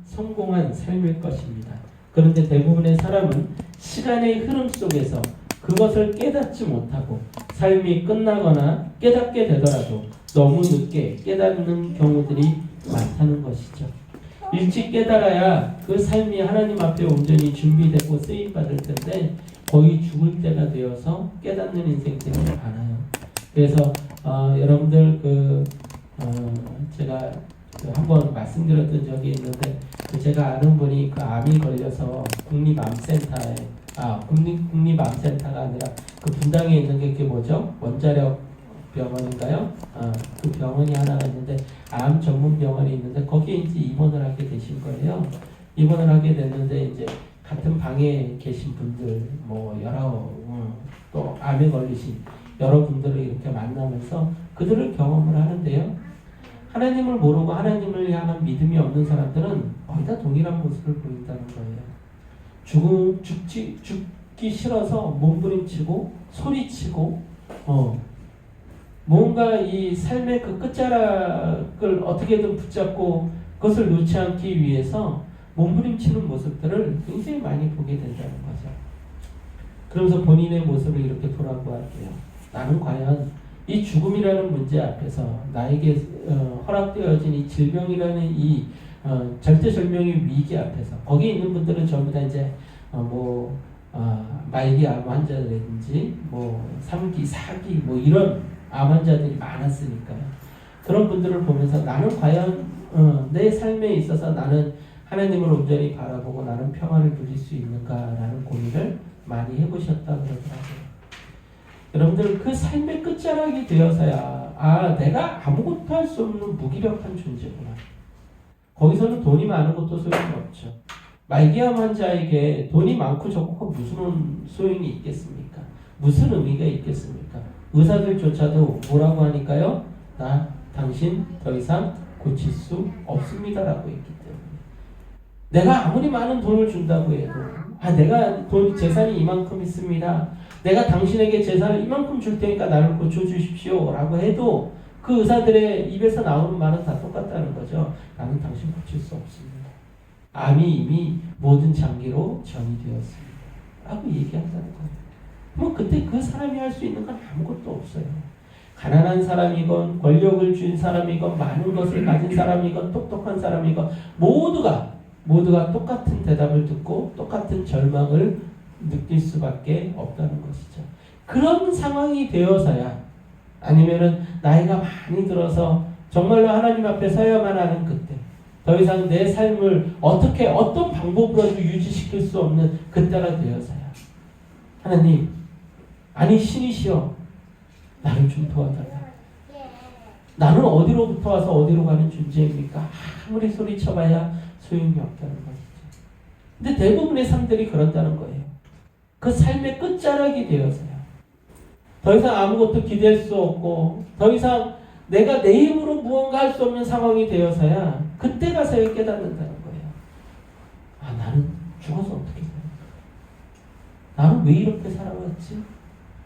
성공한 삶일 것입니다. 그런데 대부분의 사람은 시간의 흐름 속에서 그것을 깨닫지 못하고 삶이 끝나거나 깨닫게 되더라도 너무 늦게 깨닫는 경우들이 많다는 것이죠. 일찍 깨달아야 그 삶이 하나님 앞에 온전히 준비되고 쓰임받을 텐데 거의 죽을 때가 되어서 깨닫는 인생들이 많아요. 그래서 여러분들 제가 한번 말씀드렸던 적이 있는데 제가 아는 분이 그 암이 걸려서 국립암센터가 아니라 그 분당에 있는 게 그게 뭐죠? 원자력 병원인가요? 그 병원이 하나가 있는데 암 전문 병원이 있는데 거기에 이제 입원을 하게 되신 거예요. 입원을 하게 됐는데 이제 같은 방에 계신 분들 또 암에 걸리신 여러분들을 이렇게 만나면서 그들을 경험을 하는데요. 하나님을 모르고 하나님을 향한 믿음이 없는 사람들은 거의 다 동일한 모습을 보인다는 거예요. 죽기 싫어서 몸부림치고 소리치고 뭔가 이 삶의 그 끝자락을 어떻게든 붙잡고 그것을 놓지 않기 위해서 몸부림치는 모습들을 굉장히 많이 보게 된다는 거죠. 그러면서 본인의 모습을 이렇게 돌아보았대요. 나는 과연 이 죽음이라는 문제 앞에서 나에게 허락되어진 이 질병이라는 이 절대절명의 위기 앞에서 거기 있는 분들은 전부 다 이제 말기 암 환자라든지 3기, 4기 이런 암 환자들이 많았으니까요. 그런 분들을 보면서 나는 과연 내 삶에 있어서 나는 하나님을 온전히 바라보고 나는 평안을 누릴 수 있는가라는 고민을 많이 해보셨다 그러더라고요. 여러분들 그 삶의 끝자락이 되어서야 내가 아무것도 할 수 없는 무기력한 존재구나. 거기서는 돈이 많은 것도 소용이 없죠. 말기암 환자에게 돈이 많고 적고 무슨 소용이 있겠습니까? 무슨 의미가 있겠습니까? 의사들조차도 뭐라고 하니까요? 당신 더 이상 고칠 수 없습니다라고 했기 때문에 내가 아무리 많은 돈을 준다고 해도 내가 재산이 이만큼 있습니다. 내가 당신에게 재산을 이만큼 줄 테니까 나를 고쳐주십시오 라고 해도 그 의사들의 입에서 나오는 말은 다 똑같다는 거죠. 나는 당신 고칠 수 없습니다. 암이 이미 모든 장기로 전이 되었습니다 라고 얘기한다는 거예요. 그때 그 사람이 할 수 있는 건 아무것도 없어요. 가난한 사람이건 권력을 준 사람이건 많은 것을 가진 사람이건 똑똑한 사람이건 모두가 똑같은 대답을 듣고 똑같은 절망을 느낄 수밖에 없다는 것이죠. 그런 상황이 되어서야 아니면은 나이가 많이 들어서 정말로 하나님 앞에 서야만 하는 그때 더 이상 내 삶을 어떤 방법으로도 유지시킬 수 없는 그때가 되어서야 하나님 신이시여 나를 좀 도와달라. 나는 어디로부터 와서 어디로 가는 존재입니까? 아무리 소리쳐봐야 소용이 없다는 것이죠. 근데 대부분의 삶들이 그런다는 거예요. 그 삶의 끝자락이 되어서요. 더 이상 아무것도 기대할 수 없고 더 이상 내가 내 힘으로 무언가 할 수 없는 상황이 되어서야 그때 가서야 깨닫는다는 거예요. 나는 죽어서 어떻게 살까? 나는 왜 이렇게 살아왔지?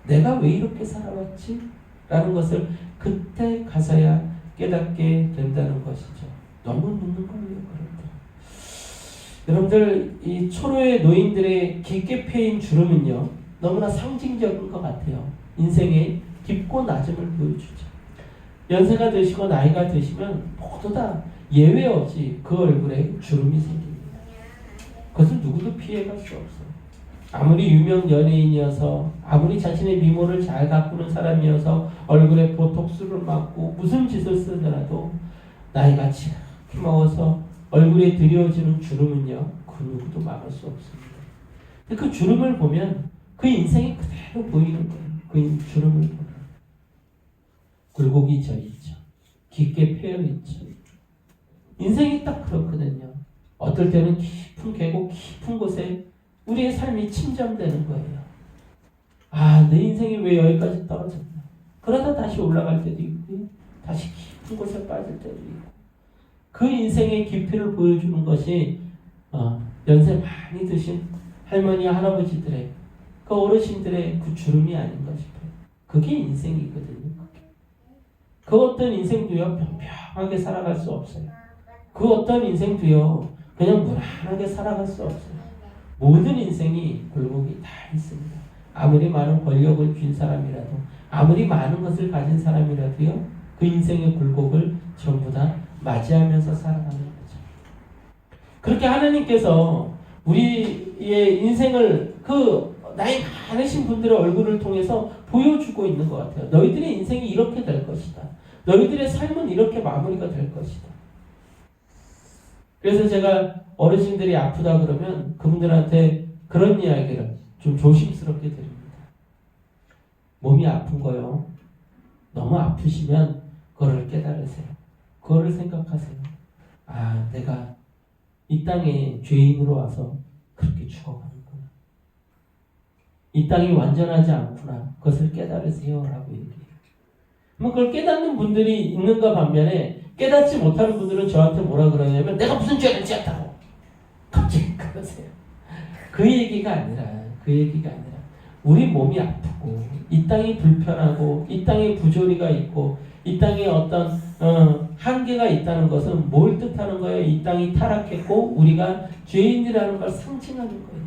내가 왜 이렇게 살아왔지? 라는 것을 그때 가서야 깨닫게 된다는 것이죠. 너무 늦는 거예요. 여러분들 이 초로의 노인들의 깊게 패인 주름은요 너무나 상징적인 것 같아요. 인생의 깊고 낮음을 보여주죠. 연세가 드시고 나이가 드시면 모두 다 예외 없이 그 얼굴에 주름이 생깁니다. 그것은 누구도 피해갈 수 없어요. 아무리 유명 연예인이어서 아무리 자신의 미모를 잘 가꾸는 사람이어서 얼굴에 보톡스를 맞고 무슨 짓을 쓰더라도 나이가 지나게 먹어서 얼굴에 들여오지는 주름은요 그 누구도 막을 수 없습니다. 근데 그 주름을 보면 그 인생이 그대로 보이는 거예요. 그 주름을 보면 굴곡이 져있죠. 깊게 패여있죠. 인생이 딱 그렇거든요. 어떨 때는 깊은 계곡 깊은 곳에 우리의 삶이 침잠되는 거예요. 내 인생이 왜 여기까지 떨어졌나. 그러다 다시 올라갈 때도 있고 다시 깊은 곳에 빠질 때도 있고 그 인생의 깊이를 보여주는 것이 연세 많이 드신 할머니 할아버지들의 그 어르신들의 그 주름이 아닌가 싶어요. 그게 인생이거든요. 그 어떤 인생도요 평평하게 살아갈 수 없어요. 그 어떤 인생도요 그냥 무난하게 살아갈 수 없어요. 모든 인생이 굴곡이 다 있습니다. 아무리 많은 권력을 쥔 사람이라도, 아무리 많은 것을 가진 사람이라도요, 그 인생의 굴곡을 전부 다 맞이하면서 살아가는 거죠. 그렇게 하나님께서 우리의 인생을 나이 많으신 분들의 얼굴을 통해서 보여주고 있는 것 같아요. 너희들의 인생이 이렇게 될 것이다. 너희들의 삶은 이렇게 마무리가 될 것이다. 그래서 제가 어르신들이 아프다 그러면 그분들한테 그런 이야기를 좀 조심스럽게 드립니다. 몸이 아픈 거요. 너무 아프시면 그거를 깨달으세요. 그거를 생각하세요. 아, 내가 이 땅에 죄인으로 와서 그렇게 죽어가는구나. 이 땅이 완전하지 않구나. 그것을 깨달으세요. 라고 얘기해요. 그걸 깨닫는 분들이 있는가 반면에 깨닫지 못하는 분들은 저한테 뭐라 그러냐면 내가 무슨 죄를 지었다고 갑자기 그러세요. 그 얘기가 아니라 우리 몸이 아프고 이 땅이 불편하고 이 땅에 부조리가 있고 이 땅에 어떤 한계가 있다는 것은 뭘 뜻하는 거예요? 이 땅이 타락했고 우리가 죄인이라는 걸 상징하는 거예요.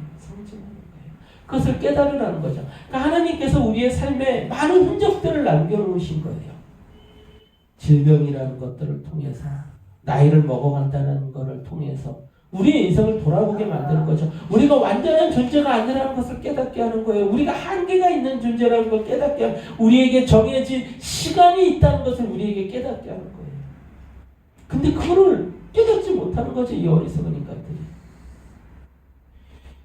그것을 깨달으라는 거죠. 그러니까 하나님께서 우리의 삶에 많은 흔적들을 남겨놓으신 거예요. 질병이라는 것들을 통해서, 나이를 먹어간다는 것을 통해서 우리의 인생을 돌아보게 만드는 거죠. 우리가 완전한 존재가 아니라는 것을 깨닫게 하는 거예요. 우리가 한계가 있는 존재라는 걸 깨닫게 하는, 우리에게 정해진 시간이 있다는 것을 우리에게 깨닫게 하는 거예요. 근데 그거를 깨닫지 못하는 거죠, 이 어리석은 인간들이.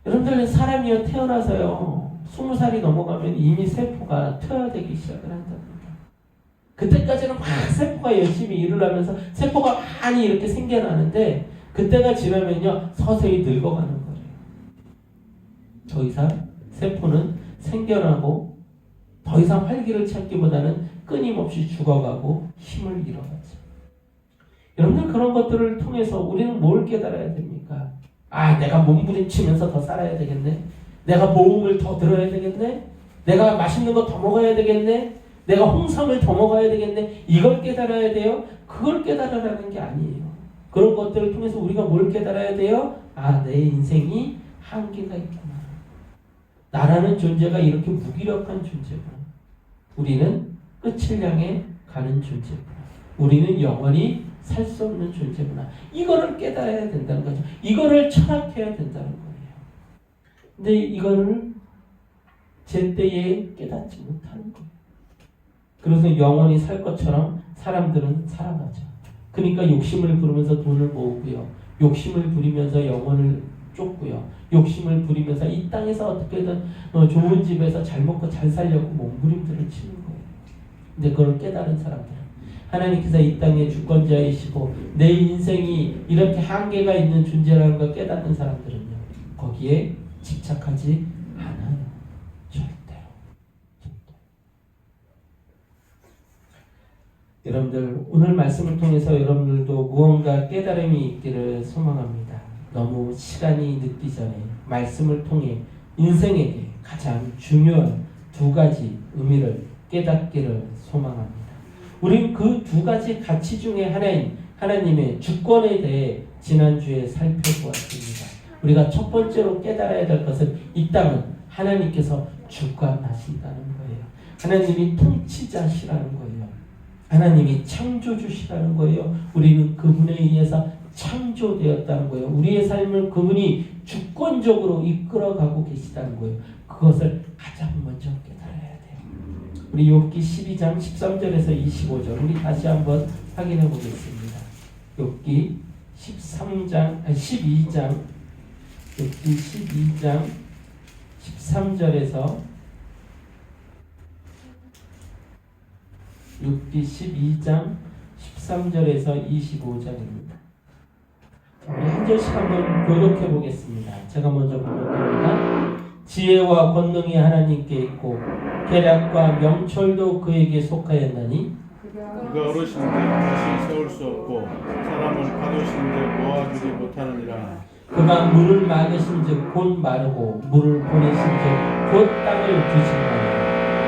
여러분들, 사람이요 태어나서요 20살이 넘어가면 이미 세포가 퇴화되기 시작을 한답니다. 그때까지는 막 세포가 열심히 일을 하면서 세포가 많이 이렇게 생겨나는데 그때가 지나면요 서서히 늙어가는 거예요. 더 이상 세포는 생겨나고 더 이상 활기를 찾기보다는 끊임없이 죽어가고 힘을 잃어가죠. 여러분들, 그런 것들을 통해서 우리는 뭘 깨달아야 됩니까? 아, 내가 몸부림치면서 더 살아야 되겠네. 내가 모음을 더 들어야 되겠네. 내가 맛있는 거 더 먹어야 되겠네. 내가 홍삼을 더 먹어야 되겠네. 이걸 깨달아야 돼요. 그걸 깨달으라는 게 아니에요. 그런 것들을 통해서 우리가 뭘 깨달아야 돼요? 아, 내 인생이 한계가 있구나. 나라는 존재가 이렇게 무기력한 존재구나. 우리는 끝을 향해 가는 존재구나. 우리는 영원히 살 수 없는 존재구나. 이거를 깨달아야 된다는 거죠. 이거를 철학해야 된다는 거예요. 근데 이거를 제때에 깨닫지 못하는 거예요. 그래서 영원히 살 것처럼 사람들은 살아가죠. 그러니까 욕심을 부리면서 돈을 모으고요. 욕심을 부리면서 영혼을 쫓고요. 욕심을 부리면서 이 땅에서 어떻게든 좋은 집에서 잘 먹고 잘 살려고 몸부림들을 치는 거예요. 근데 그걸 깨달은 사람들은 하나님께서 이 땅의 주권자이시고 내 인생이 이렇게 한계가 있는 존재라는 걸 깨닫는 사람들은요. 거기에 집착하지 않아요. 절대로. 여러분들, 오늘 말씀을 통해서 여러분들도 무언가 깨달음이 있기를 소망합니다. 너무 시간이 늦기 전에 말씀을 통해 인생에게 가장 중요한 두 가지 의미를 깨닫기를 소망합니다. 우리는 그 두 가지 가치 중에 하나인 하나님의 주권에 대해 지난주에 살펴보았습니다. 우리가 첫 번째로 깨달아야 될 것은 이 땅은 하나님께서 주관하신다는 거예요. 하나님이 통치자시라는 거예요. 하나님이 창조주시라는 거예요. 우리는 그분에 의해서 창조되었다는 거예요. 우리의 삶을 그분이 주권적으로 이끌어가고 계시다는 거예요. 그것을 가장 먼저 깨달아야 돼요. 우리 욥기 12장 13절에서 25절 우리 다시 한번 확인해 보겠습니다. 욥기 12장 욥기 12장 13절에서 욥기 12장 13절에서 25절입니다. 한 절씩 한번 교독해 보겠습니다. 제가 먼저 교독합니다. 지혜와 권능이 하나님께 있고 계략과 명철도 그에게 속하였나니 그가 어르신들 다시 세울 수 없고 사람을 가두신들 모아주지 못하느니라. 그가 물을 막으신즉 곧 마르고 물을 보내신즉 곧 땅을 뒤집나니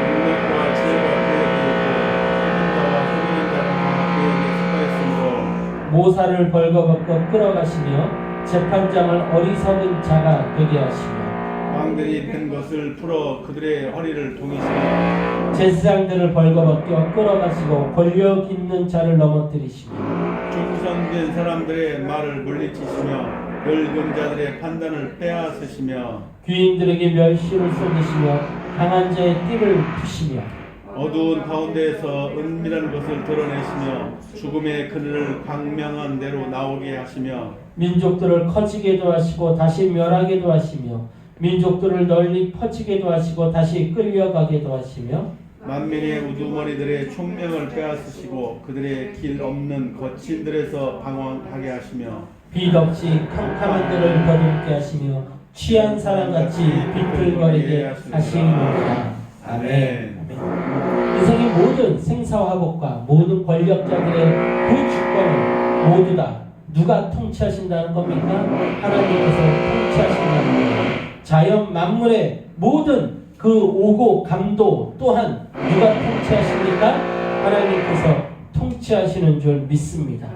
능력과 지혜가 그에게 있고 책임자와 소리자가 그에게 속하였으므로 모사를 벌거벗고 끌어가시며 재판장을 어리석은 자가 되게 하시며 왕들이 된 것을 풀어 그들의 허리를 동이시며 제사장들을 벌거벗겨 끌어가시고 권력 있는 자를 넘어뜨리시며 충성된 사람들의 말을 물리치시며 늙은 자들의 판단을 빼앗으시며 귀인들에게 멸시를 쏟으시며 강한 자의 띠를 푸시며 어두운 가운데에서 은밀한 것을 드러내시며 죽음의 그늘을 광명한 대로 나오게 하시며 민족들을 커지게도 하시고 다시 멸하게도 하시며 민족들을 널리 퍼지게도 하시고 다시 끌려가게도 하시며 만민의 우두머리들의 총명을 빼앗으시고 그들의 길 없는 거친들에서 방황하게 하시며 빛 없이 캄캄한 데를 더듬게 하시며 취한 사람같이 비틀거리게 하시느니라. 아멘. 인생의 모든 생사화복과 모든 권력자들의 그 주권을 모두 다 누가 통치하신다는 겁니까? 하나님께서 통치하신다는 거예요. 자연 만물의 모든 그 오고 감도 또한 누가 통치하십니까? 하나님께서 통치하시는 줄 믿습니다.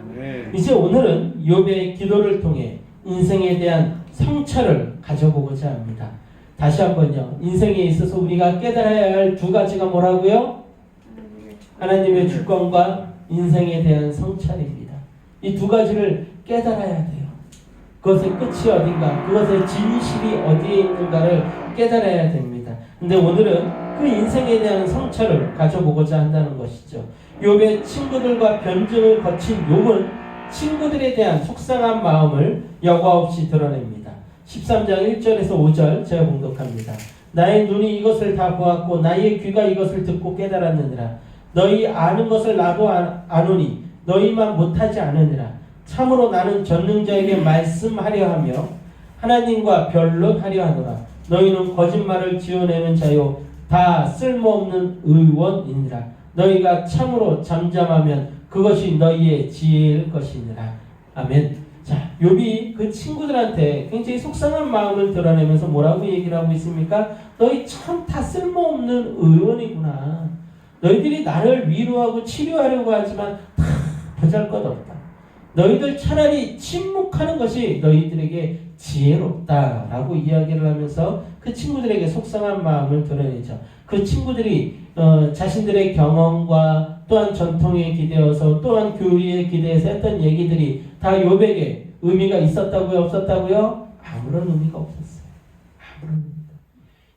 이제 오늘은 욥의 기도를 통해 인생에 대한 성찰을 가져보고자 합니다. 다시 한번요. 인생에 있어서 우리가 깨달아야 할 두 가지가 뭐라고요? 하나님의 주권과 인생에 대한 성찰입니다. 이 두 가지를 깨달아야 돼요. 그것의 끝이 어딘가, 그것의 진실이 어디에 있는가를 깨달아야 됩니다. 근데 오늘은 그 인생에 대한 성찰을 가져보고자 한다는 것이죠. 욥의 친구들과 변증을 거친 욥은 친구들에 대한 속상한 마음을 여과 없이 드러냅니다. 13장 1절에서 5절 제가 봉독합니다. 나의 눈이 이것을 다 보았고 나의 귀가 이것을 듣고 깨달았느니라. 너희 아는 것을 나도 아노니 너희만 못하지 않으니라. 참으로 나는 전능자에게 말씀하려 하며 하나님과 변론하려 하노라. 너희는 거짓말을 지어내는 자요 다 쓸모없는 의원이니라. 너희가 참으로 잠잠하면 그것이 너희의 지혜일 것이니라. 아멘. 자, 욥이 그 친구들한테 굉장히 속상한 마음을 드러내면서 뭐라고 얘기를 하고 있습니까? 너희 참 다 쓸모없는 의원이구나. 너희들이 나를 위로하고 치료하려고 하지만 다 보잘것없다. 너희들 차라리 침묵하는 것이 너희들에게 지혜롭다라고 이야기를 하면서 그 친구들에게 속상한 마음을 드러내죠. 그 친구들이 자신들의 경험과 또한 전통에 기대어서 또한 교리에 기대해서 했던 얘기들이 다 욥에게 의미가 있었다고요? 없었다고요? 아무런 의미가 없었어요. 아무런 의미가.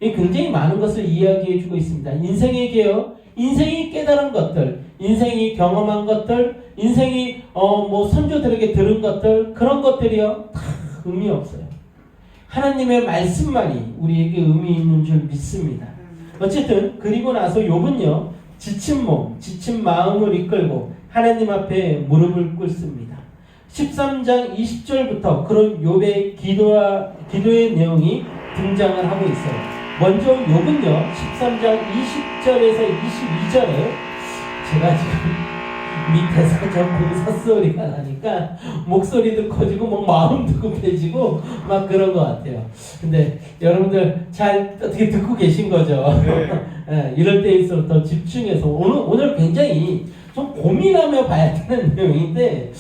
이 굉장히 많은 것을 이야기해주고 있습니다. 인생에게요. 인생이 깨달은 것들, 인생이 경험한 것들, 인생이 뭐 선조들에게 들은 것들, 그런 것들이요 다 의미 없어요. 하나님의 말씀만이 우리에게 의미 있는 줄 믿습니다. 어쨌든 그리고 나서 욥은요 지친 몸, 지친 마음을 이끌고 하나님 앞에 무릎을 꿇습니다. 13장 20절부터 그런 욥의 기도의 내용이 등장을 하고 있어요. 먼저 욥은요 13장 20절에서 22절에 제가 지금 밑에서 저 공사소리가 나니까 목소리도 커지고 막 마음도 급해지고 막 그런 것 같아요. 근데 여러분들 잘 어떻게 듣고 계신 거죠? 네, 이럴 때일수록 더 집중해서 오늘 굉장히 좀 고민하며 봐야 되는 내용인데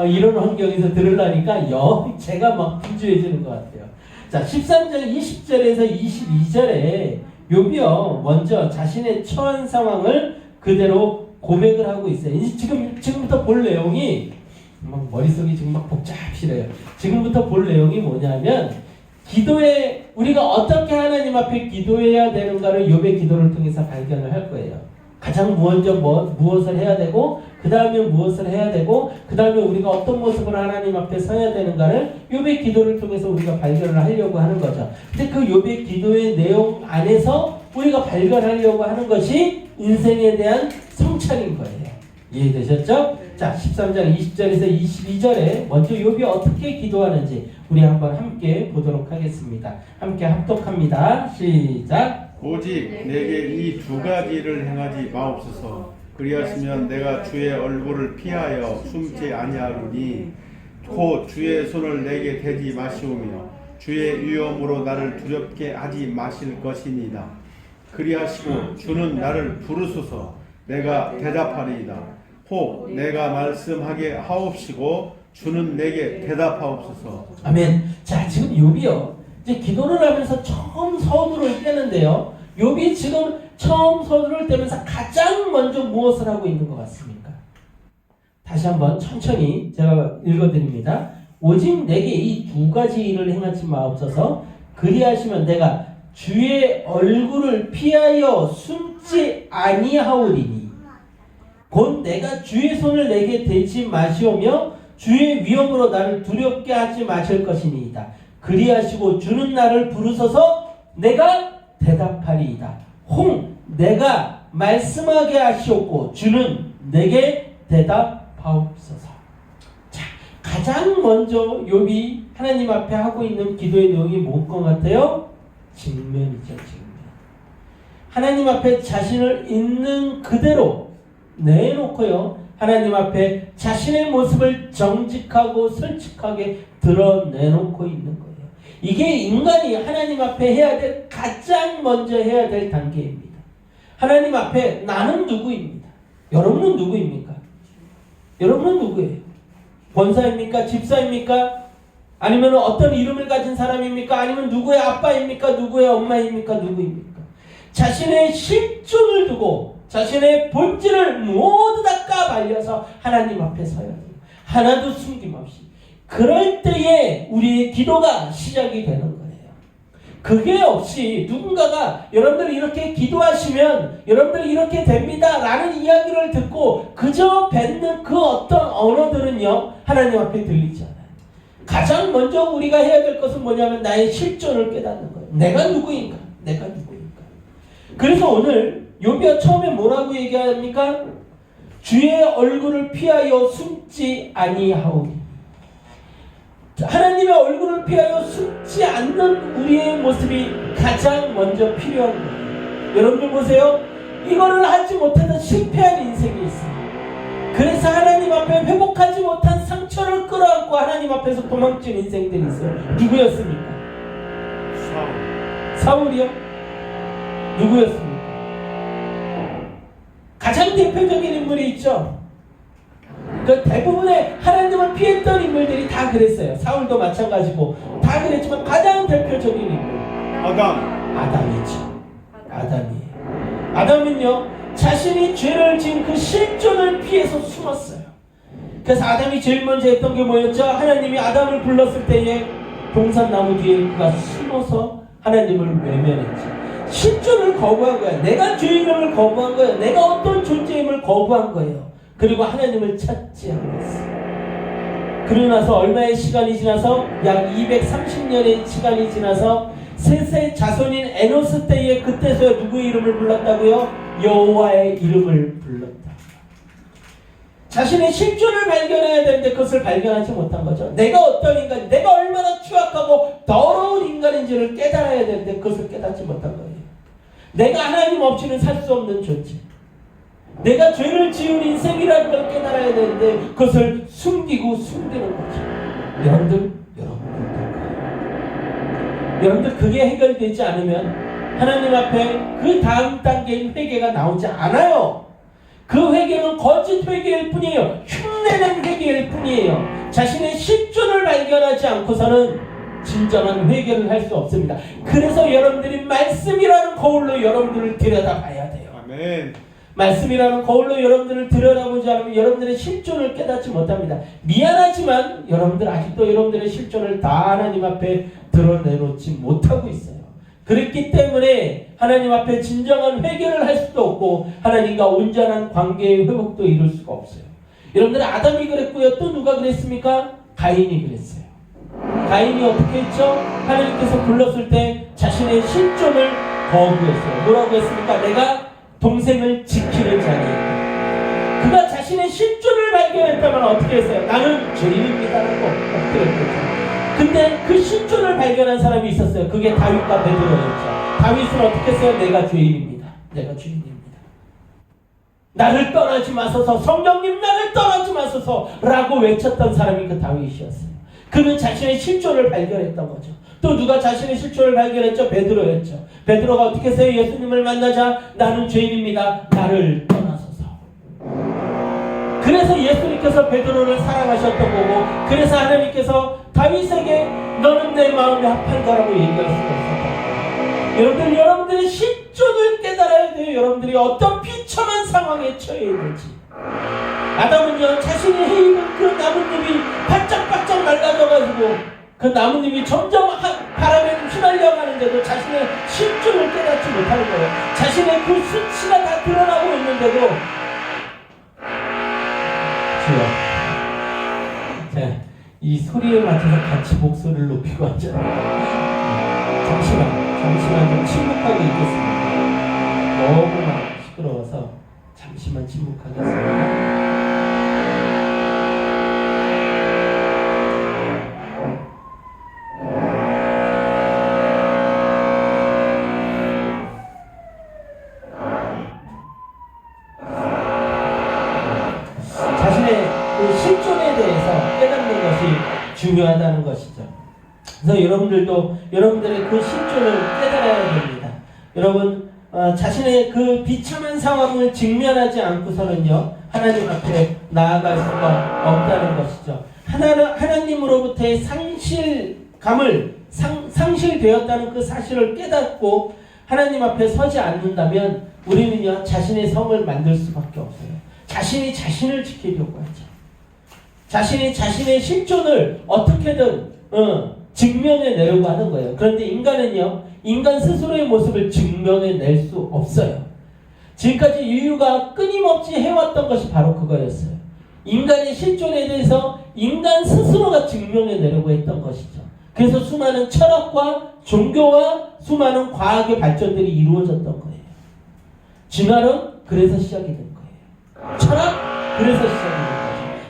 이런 환경에서 들으려니까 영 제가 막 분주해지는 것 같아요. 자, 13장 20절에서 22절에 욥이요 먼저 자신의 처한 상황을 그대로 고백을 하고 있어요. 이제 지금부터 볼 내용이 막 머릿속이 지금 막 복잡해요. 지금부터 볼 내용이 뭐냐면 기도에 우리가 어떻게 하나님 앞에 기도해야 되는가를 욥의 기도를 통해서 발견을 할 거예요. 가장 먼저 무엇을 해야 되고 그 다음에 무엇을 해야 되고 그 다음에 우리가 어떤 모습으로 하나님 앞에 서야 되는가를 욥의 기도를 통해서 우리가 발견을 하려고 하는 거죠. 근데 그 욥의 기도의 내용 안에서 우리가 발견하려고 하는 것이 인생에 대한 성찰인 거예요. 이해되셨죠? 자, 13장 20절에서 22절에 먼저 욥이 어떻게 기도하는지 우리 한번 함께 보도록 하겠습니다. 함께 합독합니다. 시작. 오직 내게 이 두 가지를 행하지 마옵소서. 그리하시면 내가 주의 얼굴을 피하여 숨지 아니하리니 곧 주의 손을 내게 대지 마시오며 주의 위엄으로 나를 두렵게 하지 마실 것이니이다. 그리하시고 주는 나를 부르소서 내가 대답하리이다. 혹 내가 말씀하게 하옵시고 주는 내게 대답하옵소서. 아멘. 자, 지금 욥이요. 이제 기도를 하면서 처음 서두를 떼는데요. 욥이 지금 처음 서두를 떼면서 가장 먼저 무엇을 하고 있는 것 같습니까? 다시 한번 천천히 제가 읽어드립니다. 오직 내게 이 두 가지 일을 행하지 마옵소서. 그리하시면 내가 주의 얼굴을 피하여 숨지 아니하오리니 곧 내가 주의 손을 내게 대지 마시오며 주의 위엄으로 나를 두렵게 하지 마실 것이니이다. 그리하시고 주는 나를 부르소서 내가 대답하리이다. 내가 말씀하게 하시옵고 주는 내게 대답하옵소서. 자, 가장 먼저 욥이 하나님 앞에 하고 있는 기도의 내용이 뭔 것 같아요? 직면이죠, 직면. 하나님 앞에 자신을 있는 그대로 내놓고요. 하나님 앞에 자신의 모습을 정직하고 솔직하게 드러내놓고 있는 거예요. 이게 인간이 하나님 앞에 해야 될 가장 먼저 해야 될 단계입니다. 하나님 앞에 나는 누구입니다. 여러분은 누구입니까? 여러분은 누구예요? 권사입니까? 집사입니까? 아니면 어떤 이름을 가진 사람입니까? 아니면 누구의 아빠입니까? 누구의 엄마입니까? 누구입니까? 자신의 실존을 두고 자신의 본질을 모두 다 까발려서 하나님 앞에 서야 돼요. 하나도 숨김없이. 그럴 때에 우리의 기도가 시작이 되는 거예요. 그게 없이 누군가가 여러분들 이렇게 기도하시면 여러분들 이렇게 됩니다 라는 이야기를 듣고 그저 뱉는 그 어떤 언어들은요 하나님 앞에 들리지 않아요. 가장 먼저 우리가 해야 될 것은 뭐냐면 나의 실존을 깨닫는 거예요. 내가 누구인가? 내가 누구인가? 그래서 오늘 욥이 처음에 뭐라고 얘기합니까? 주의 얼굴을 피하여 숨지 아니하오니. 하나님의 얼굴을 피하여 숨지 않는 우리의 모습이 가장 먼저 필요한 거예요. 여러분들 보세요. 이거를 하지 못해서 실패한 인생이 있어요. 그래서 하나님 앞에 회복하지 못한 상처를 끌어안고 하나님 앞에서 도망친 인생들이 있어요. 누구였습니까? 사울이요? 누구였습니까? 가장 대표적인 인물이 있죠. 그 대부분의 하나님을 피했던 인물들이 다 그랬어요. 사울도 마찬가지고 다 그랬지만 가장 대표적인 인물 아담이죠. 아담이에요. 아담은요 자신이 죄를 지은 그 실존을 피해서 숨었어요. 그래서 아담이 제일 먼저 했던 게 뭐였죠? 하나님이 아담을 불렀을 때에 동산나무 뒤에 그가 숨어서 하나님을 외면했죠. 실존을 거부한 거야. 내가 주인임을 거부한 거야. 내가 어떤 존재임을 거부한 거예요. 그리고 하나님을 찾지 않았어요. 그러고 나서 얼마의 시간이 지나서 약 230년의 시간이 지나서 셋의 자손인 에노스 때에 그때서야 누구의 이름을 불렀다고요? 여호와의 이름을 불렀다. 자신의 실존을 발견해야 되는데 그것을 발견하지 못한 거죠. 내가 어떤 인간이, 내가 얼마나 추악하고 더러운 인간인지를 깨달아야 되는데 그것을 깨닫지 못한 거예요. 내가 하나님 없이는 살 수 없는 존재. 내가 죄를 지은 인생이라는 걸 깨달아야 되는데 그것을 숨기고 숨기는 거죠. 여러분들 그게 해결되지 않으면 하나님 앞에 그 다음 단계인 회개가 나오지 않아요. 그 회개는 거짓 회개일 뿐이에요. 흉내낸 회개일 뿐이에요. 자신의 실존을 발견하지 않고서는 진정한 회개를 할 수 없습니다. 그래서 여러분들이 말씀이라는 거울로 여러분들을 들여다봐야 돼요. 아멘. 말씀이라는 거울로 여러분들을 들여다보지 않으면 여러분들의 실존을 깨닫지 못합니다. 미안하지만 여러분들 아직도 여러분들의 실존을 다 하나님 앞에 드러내놓지 못하고 있어요. 그렇기 때문에 하나님 앞에 진정한 회개를 할 수도 없고 하나님과 온전한 관계의 회복도 이룰 수가 없어요. 여러분들 아담이 그랬고요. 또 누가 그랬습니까? 가인이 그랬어요. 가인이 어떻게 했죠? 하나님께서 불렀을 때 자신의 실존을 거부했어요. 뭐라고 했습니까? 내가 동생을 지키는 자니. 그가 자신의 실존을 발견했다면 어떻게 했어요? 나는 죄인입니다라고 엎드렸죠. 근데 그 실존을 발견한 사람이 있었어요. 그게 다윗과 베드로였죠. 다윗은 어떻게 했어요? 내가 죄인입니다. 내가 죄인입니다. 나를 떠나지 마소서. 성령님 나를 떠나지 마소서 라고 외쳤던 사람이 그 다윗이었어요. 그는 자신의 실존을 발견했던 거죠. 또 누가 자신의 실존을 발견했죠? 베드로였죠. 베드로가 어떻게 했어요? 예수님을 만나자 나는 죄인입니다. 나를 떠나소서. 그 그래서 예수님께서 베드로를 사랑하셨던 거고, 그래서 하나님께서 다윗에게 너는 내 마음에 합한 거라고 얘기할 수가 있었던 거예요. 여러분들, 여러분들의 실존을 깨달아야 돼요. 여러분들이 어떤 비참한 상황에 처해 있는지. 아담은요, 자신이 해입은 그 나뭇잎이 바짝바짝 날라져가지고 그 나뭇잎이 점점 바람에 휘날려 가는데도 자신의 실존을 깨닫지 못하는 거예요. 자신의 그 수치가 다 드러나고 있는데도, 주여, 자, 이 소리에 맞춰서 같이 목소리를 높이고 앉아요. 잠시만 좀 침묵하게 있겠습니다. 너무 막 시끄러워서 잠시만 침묵하겠습니다. 자신의 그 실존에 대해서 깨닫는 것이 중요하다는 것이죠. 그래서 여러분들도 여러분들의 그 실존을 깨달아야 됩니다. 여러분, 자신의 그 비참한 상황을 직면하지 않고서는요, 하나님 앞에 나아갈 수가 없다는 것이죠. 하나님으로부터의 상실되었다는 그 사실을 깨닫고 하나님 앞에 서지 않는다면 우리는요, 자신의 성을 만들 수밖에 없어요. 자신이 자신을 지키려고 하죠. 자신이 자신의 실존을 어떻게든 직면해내려고 하는 거예요. 그런데 인간은요, 인간 스스로의 모습을 직면해낼 수 없어요. 지금까지 인류가 끊임없이 해왔던 것이 바로 그거였어요. 인간의 실존에 대해서 인간 스스로가 직면해내려고 했던 것이죠. 그래서 수많은 철학과 종교와 수많은 과학의 발전들이 이루어졌던 거예요. 진화론, 그래서 시작이 된 거예요. 철학, 그래서 시작이 된 거죠.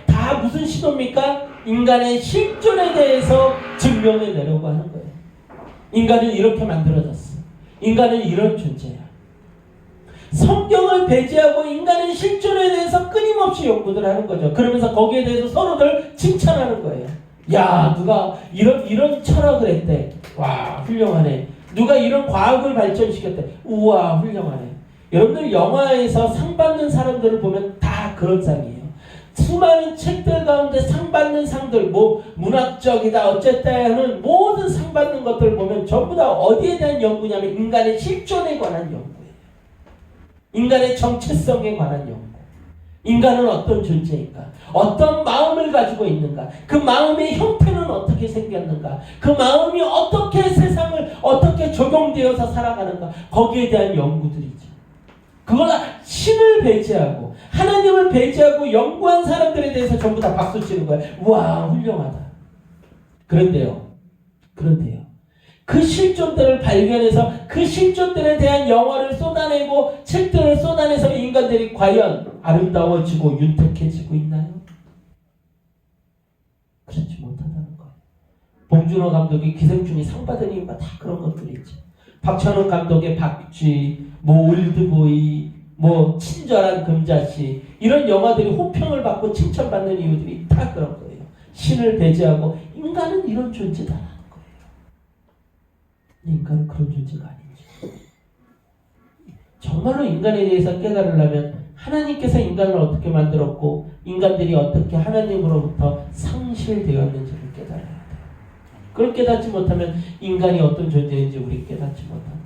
다 무슨 시도입니까? 인간의 실존에 대해서 증명해내려고 하는 거예요. 인간은 이렇게 만들어졌어. 인간은 이런 존재야. 성경을 배제하고 인간의 실존에 대해서 끊임없이 연구를 하는 거죠. 그러면서 거기에 대해서 서로들 칭찬하는 거예요. 야, 누가 이런 철학을 했대. 와, 훌륭하네. 누가 이런 과학을 발전시켰대. 우와, 훌륭하네. 여러분들 영화에서 상 받는 사람들을 보면 다 그런 상이에요. 수많은 책들 가운데 상 받는 상들, 뭐 문학적이다 어쨌다 하는 모든 상 받는 것들을 보면 전부 다 어디에 대한 연구냐면 인간의 실존에 관한 연구예요. 인간의 정체성에 관한 연구. 인간은 어떤 존재인가? 어떤 마음을 가지고 있는가? 그 마음의 형태는 어떻게 생겼는가? 그 마음이 어떻게 세상을 어떻게 적용되어서 살아가는가? 거기에 대한 연구들이죠. 그걸 신을 배제하고 하나님을 배제하고 연구한 사람들에 대해서 전부 다 박수 치는 거예요. 우와, 훌륭하다. 그런데요. 그 실존들을 발견해서 그 실존들에 대한 영화를 쏟아내고 책들을 쏟아내서 인간들이 과연 아름다워지고 윤택해지고 있나요? 그렇지 못하다는 거예요. 봉준호 감독이 기생충이 상 받은 이유가 다 그런 것들이 있죠. 박찬욱 감독의 박쥐, 뭐 올드보이, 뭐 친절한 금자씨, 이런 영화들이 호평을 받고 칭찬받는 이유들이 다 그런 거예요. 신을 배제하고 인간은 이런 존재다라는 거예요. 인간은 그런 존재가 아니죠. 정말로 인간에 대해서 깨달으려면 하나님께서 인간을 어떻게 만들었고 인간들이 어떻게 하나님으로부터 상실되었는지를 깨달아야 돼요. 그걸 깨닫지 못하면 인간이 어떤 존재인지 우리 깨닫지 못합니다.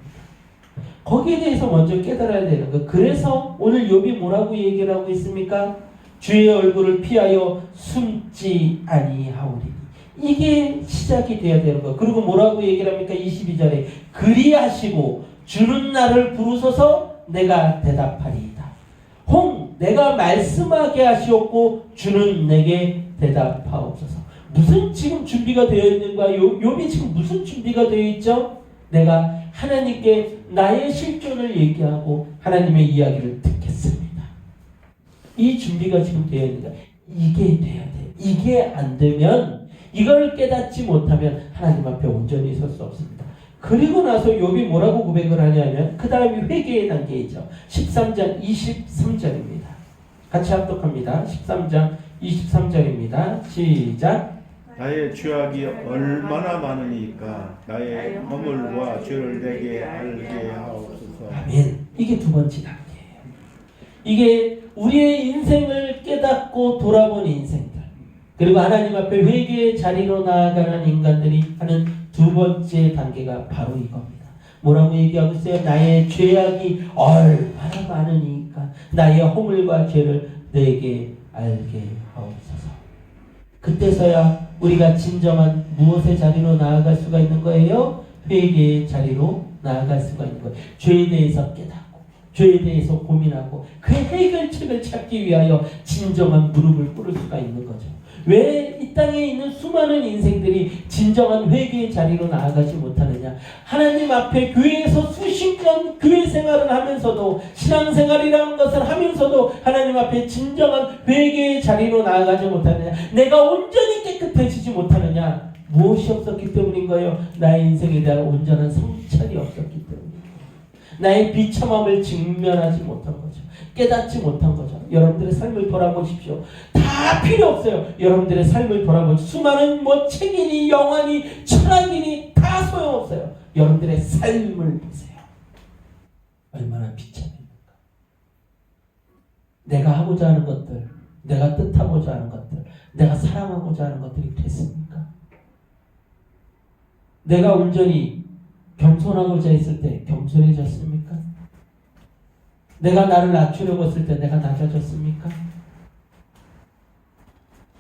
거기에 대해서 먼저 깨달아야 되는 거. 그래서 오늘 욥이 뭐라고 얘기를 하고 있습니까? 주의 얼굴을 피하여 숨지 아니하오리니. 이게 시작이 돼야 되는 거. 그리고 뭐라고 얘기를 합니까? 22절에 그리하시고 주는 나를 부르소서 내가 대답하리이다. 내가 말씀하게 하시옵고 주는 내게 대답하옵소서. 무슨 지금 준비가 되어 있는가? 욥이 지금 무슨 준비가 되어 있죠? 내가 하나님께 나의 실존을 얘기하고 하나님의 이야기를 듣겠습니다. 이 준비가 지금 되어 있는가? 이게 돼야 돼. 이게 안 되면, 이걸 깨닫지 못하면 하나님 앞에 온전히 설 수 없습니다. 그리고 나서 욥이 뭐라고 고백을 하냐면 그 다음이 회개의 단계이죠. 13장 23절입니다. 같이 합독합니다. 13장 23절입니다. 시작. 나의 죄악이 얼마나 많으니까 나의 허물과 죄를 내게 알게 하옵소서. 아멘. 이게 두 번째 단계예요. 이게 우리의 인생을 깨닫고 돌아본 인생들, 그리고 하나님 앞에 회개의 자리로 나아가는 인간들이 하는 두 번째 단계가 바로 이겁니다. 뭐라고 얘기하고 있어요? 나의 죄악이 얼마나 많으니까 나의 허물과 죄를 내게 알게 하옵소서. 그때서야 우리가 진정한 무엇의 자리로 나아갈 수가 있는 거예요? 회개의 자리로 나아갈 수가 있는 거예요. 죄에 대해서 깨닫고 죄에 대해서 고민하고 그 해결책을 찾기 위하여 진정한 무릎을 꿇을 수가 있는 거죠. 왜 이 땅에 있는 수많은 인생들이 진정한 회개의 자리로 나아가지 못하느냐? 하나님 앞에 교회에서 수십 년 교회 생활을 하면서도, 신앙생활이라는 것을 하면서도 하나님 앞에 진정한 회개의 자리로 나아가지 못하느냐? 내가 온전히 깨끗해지지 못하느냐? 무엇이 없었기 때문인 거예요? 나의 인생에 대한 온전한 성찰이 없었기 때문이에요. 나의 비참함을 직면하지 못한 거죠. 깨닫지 못한 거죠. 여러분들의 삶을 돌아보십시오. 다 필요 없어요. 여러분들의 삶을 돌아보십시오. 수많은 책이니 영화니 철학이니 다 소용없어요. 여러분들의 삶을 보세요. 얼마나 비참합니까? 내가 하고자 하는 것들, 내가 뜻하고자 하는 것들, 내가 사랑하고자 하는 것들이 됐습니까? 내가 온전히 겸손하고자 했을 때 겸손해졌습니까? 내가 나를 낮추려고 했을 때 내가 낮아졌습니까?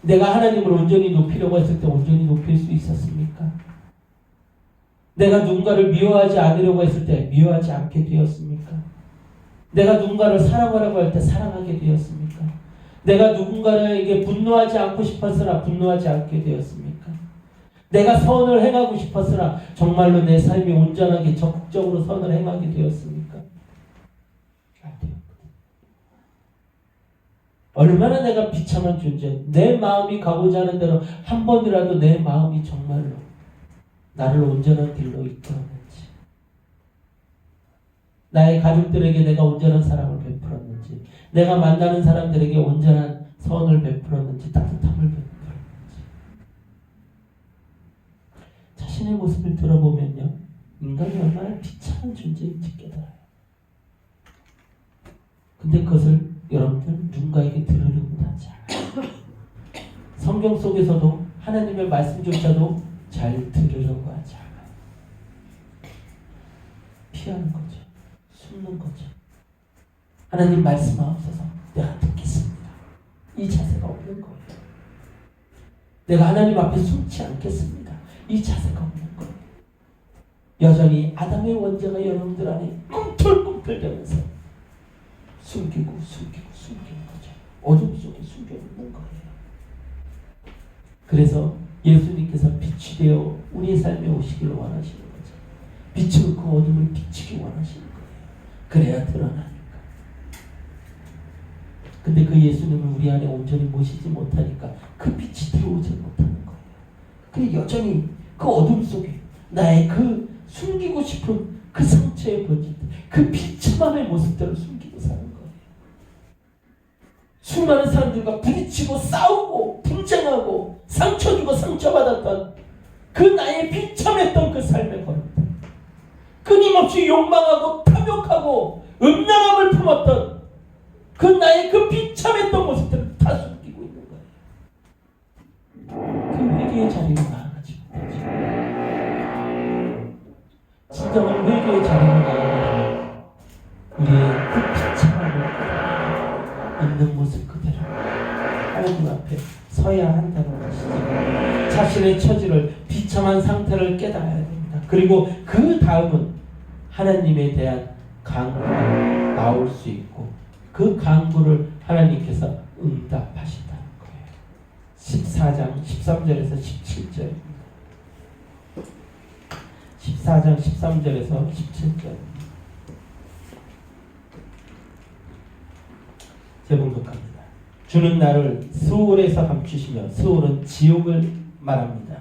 내가 하나님을 온전히 높이려고 했을 때 온전히 높일 수 있었습니까? 내가 누군가를 미워하지 않으려고 했을 때 미워하지 않게 되었습니까? 내가 누군가를 사랑하려고 할 때 사랑하게 되었습니까? 내가 누군가에게 분노하지 않고 싶었으나 분노하지 않게 되었습니까? 내가 선을 행하고 싶었으나 정말로 내 삶이 온전하게 적극적으로 선을 행하게 되었습니까? 안 되었거든. 얼마나 내가 비참한 존재, 내 마음이 가고자 하는 대로 한 번이라도 내 마음이 정말로 나를 온전한 길로 이끌었는지, 나의 가족들에게 내가 온전한 사랑을 베풀었는지, 내가 만나는 사람들에게 온전한 선을 베풀었는지, 따뜻함을 베풀었는지. 자신의 모습을 들어보면요, 인간이 얼마나 비참한 존재인지 깨달아요. 근데 그것을 여러분들 누군가에게 들으려고 하지 않아요. 성경 속에서도 하나님의 말씀조차도 잘 들으려고 하지 않아요. 피하는 거죠. 숨는 거죠. 하나님 말씀하옵소서, 내가 듣겠습니다. 이 자세가 없는 거예요. 내가 하나님 앞에 숨지 않겠습니다. 이 자세가 없는 거예요. 여전히 아담의 원죄가 여러분들 안에 꿈틀꿈틀대면서 숨기는 거죠. 어둠 속에 숨겨놓는 거예요. 그래서 예수님께서 빛이 되어 우리의 삶에 오시기를 원하시는 거죠. 빛으로 그 어둠을 비추기 원하시는 거예요. 그래야 드러나니까. 근데 그 예수님을 우리 안에 온전히 모시지 못하니까 그 빛이 들어오지 못하는 거예요. 그 여전히 그 어둠 속에 나의 그 숨기고 싶은 그 상처의 본질들, 그 비참함의 모습들을 숨기고 사는 거예요. 수많은 사람들과 부딪히고 싸우고 분쟁하고 상처 주고 상처받았던 그 나의 비참했던 그 삶의 걸음들, 끊임없이 욕망하고 탐욕하고 음란함을 품었던 그 나의 그 비참했던 모습들을 다 숨기고 있는 거예요. 그 회개의 자리로 나아가지 못하죠. 진정한 회개의 자리로 나아가면 우리의 그 비참함을 있는 모습 그대로 하나님 앞에 서야 한다는 것이죠. 자신의 처지를, 비참한 상태를 깨달아야 됩니다. 그리고 그 다음은 하나님에 대한 간구가 나올 수 있고 그 간구를 하나님께서 응답하신다는 거예요. 14장 13절에서 17절입니다. 14장 13절에서 17절. 제목독합니다. 주는 나를 스올에서 감추시며, 스올은 지옥을 말합니다.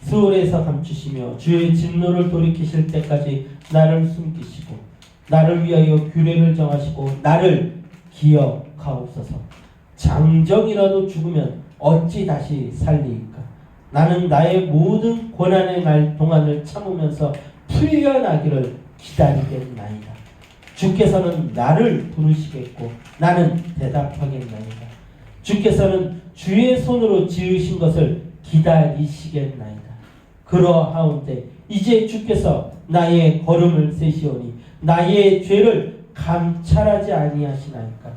스올에서 감추시며 주의 진노를 돌이키실 때까지 나를 숨기시고 나를 위하여 규례를 정하시고 나를 기억하옵소서. 장정이라도 죽으면 어찌 다시 살리이까? 나는 나의 모든 고난의 날 동안을 참으면서 풀려나기를 기다리겠나이다. 주께서는 나를 부르시겠고 나는 대답하겠나이다. 주께서는 주의 손으로 지으신 것을 기다리시겠나이다. 그러하온데 이제 주께서 나의 걸음을 세시오니 나의 죄를 감찰하지 아니하시나이까.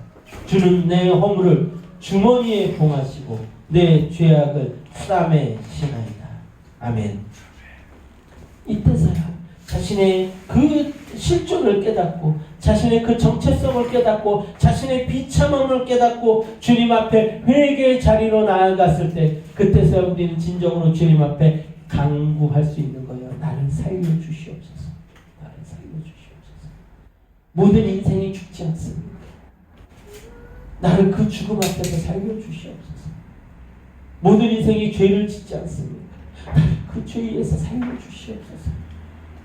주는 내 허물을 주머니에 봉하시고 내 죄악을 쌈에 시나이다. 아멘. 이때서야 자신의 그 실존을 깨닫고 자신의 그 정체성을 깨닫고 자신의 비참함을 깨닫고 주님 앞에 회개의 자리로 나아갔을 때 그때서야 우리는 진정으로 주님 앞에 간구할 수 있는 거예요. 나를 살려주시옵소서. 나를 살려주시옵소서. 모든 인생이 죽지 않습니다. 나를 그 죽음 앞에서 살려주시옵소서. 모든 인생이 죄를 짓지 않습니다. 나를 그 죄에서 살려주시옵소서.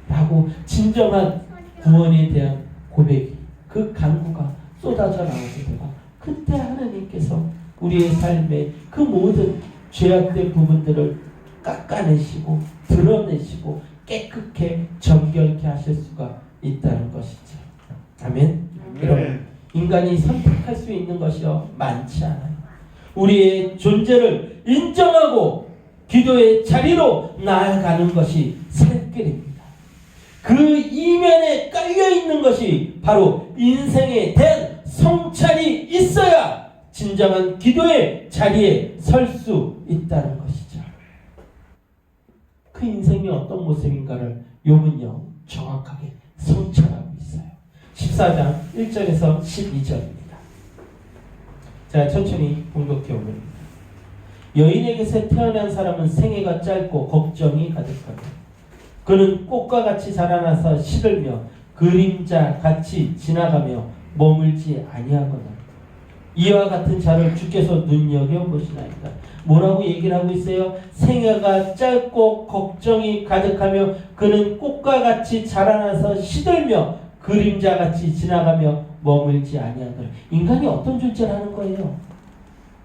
라고 진정한 구원에 대한 고백이, 그 간구가 쏟아져 나오게 되고, 그때 하나님께서 우리의 삶의 그 모든 죄악된 부분들을 깎아내시고 드러내시고 깨끗게 정결케 하실 수가 있다는 것이죠. 아멘. 여러분, 인간이 선택할 수 있는 것이요 많지 않아요. 우리의 존재를 인정하고 기도의 자리로 나아가는 것이 살길입니다. 그 이면에 깔려있는 것이 바로 인생에 대한 성찰이 있어야 진정한 기도의 자리에 설 수 있다는 것이죠. 그 인생이 어떤 모습인가를 욥은요 정확하게 성찰하고 있어요. 14장 1절에서 12절입니다. 자, 천천히 공독해 오면 여인에게서 태어난 사람은 생애가 짧고 걱정이 가득하다. 그는 꽃과 같이 자라나서 시들며 그림자 같이 지나가며 머물지 아니하거나 이와 같은 자를 주께서 눈여겨보시나이다. 뭐라고 얘기를 하고 있어요? 생애가 짧고 걱정이 가득하며 그는 꽃과 같이 자라나서 시들며 그림자 같이 지나가며 머물지 아니하거나. 인간이 어떤 존재라는 거예요?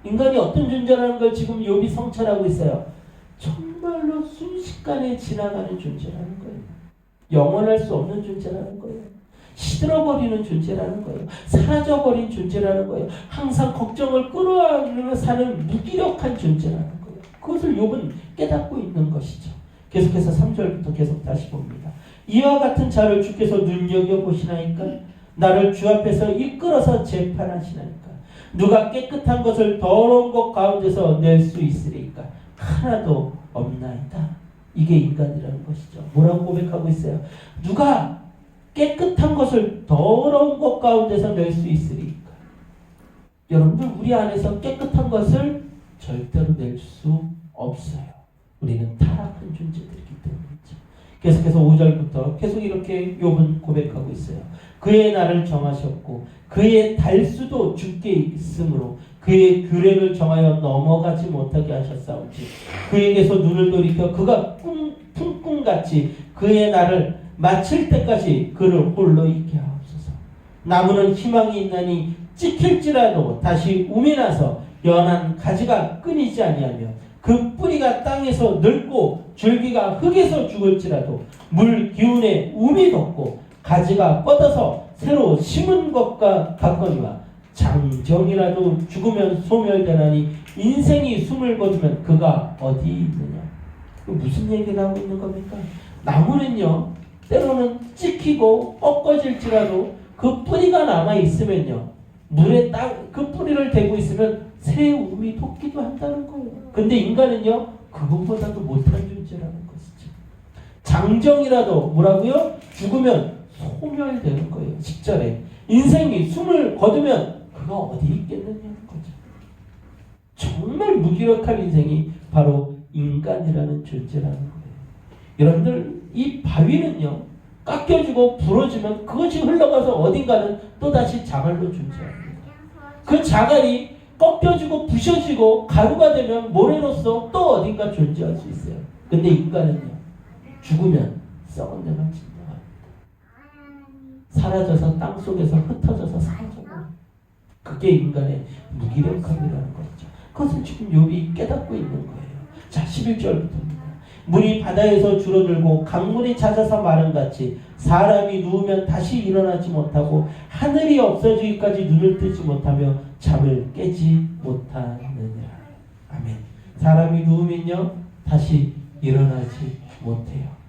인간이 어떤 존재라는 걸 지금 욥이 성찰하고 있어요. 정말로 순식간에 지나가는 존재라는 거예요. 영원할 수 없는 존재라는 거예요. 시들어버리는 존재라는 거예요. 사라져버린 존재라는 거예요. 항상 걱정을 끌어안으며 사는 무기력한 존재라는 거예요. 그것을 욥은 깨닫고 있는 것이죠. 계속해서 3절부터 계속 다시 봅니다. 이와 같은 자를 주께서 눈여겨보시나이까? 나를 주 앞에서 이끌어서 재판하시나이까? 누가 깨끗한 것을 더러운 것 가운데서 낼 수 있으리까? 하나도 없나이다. 이게 인간이라는 것이죠. 뭐라고 고백하고 있어요? 누가 깨끗한 것을 더러운 것 가운데서 낼 수 있으리까? 여러분들, 우리 안에서 깨끗한 것을 절대로 낼 수 없어요. 우리는 타락한 존재들이기 때문이죠. 계속해서 5절부터 계속 이렇게 욥은 고백하고 있어요. 그의 날을 정하셨고 그의 달수도 주께 있으므로 그의 규례를 정하여 넘어가지 못하게 하셨사오지. 그에게서 눈을 돌이켜 그가 품꿈같이 그의 날을 마칠 때까지 그를 홀로 있게 하옵소서. 나무는 희망이 있나니 찍힐지라도 다시 움이 나서 연한 가지가 끊이지 아니하며 그 뿌리가 땅에서 늙고 줄기가 흙에서 죽을지라도 물 기운에 움이 돋고 가지가 뻗어서 새로 심은 것과 같거니와 장정이라도 죽으면 소멸되나니 인생이 숨을 거두면 그가 어디 있느냐. 무슨 얘기를 하고 있는 겁니까? 나무는요 때로는 찍히고 꺾어질지라도 그 뿌리가 남아있으면요 물에 딱 그 뿌리를 대고 있으면 새 움이 돋기도 한다는 거예요. 근데 인간은요 그것보다도 못한 존재라는 것이죠. 장정이라도 뭐라고요? 죽으면 소멸되는 거예요. 10절에 인생이 숨을 거두면 그가 어디 있겠느냐는 거죠. 정말 무기력한 인생이 바로 인간이라는 존재라는 거예요. 여러분들, 이 바위는요 깎여지고 부러지면 그것이 흘러가서 어딘가는 또다시 자갈로 존재합니다. 그 자갈이 꺾여지고 부셔지고 가루가 되면 모래로서 또 어딘가 존재할 수 있어요. 근데 인간은요 죽으면 썩은 데만 진정합니다. 사라져서 땅속에서 흩어져서 사라져요. 그게 인간의 무기력함이라는 거죠. 그것을 지금 욥이 깨닫고 있는 거예요. 자, 11절부터입니다. 물이 바다에서 줄어들고 강물이 잦아서 마른같이 사람이 누우면 다시 일어나지 못하고 하늘이 없어지기까지 눈을 뜨지 못하며 잠을 깨지 못하느니라. 아멘. 사람이 누우면요 다시 일어나지 못해요.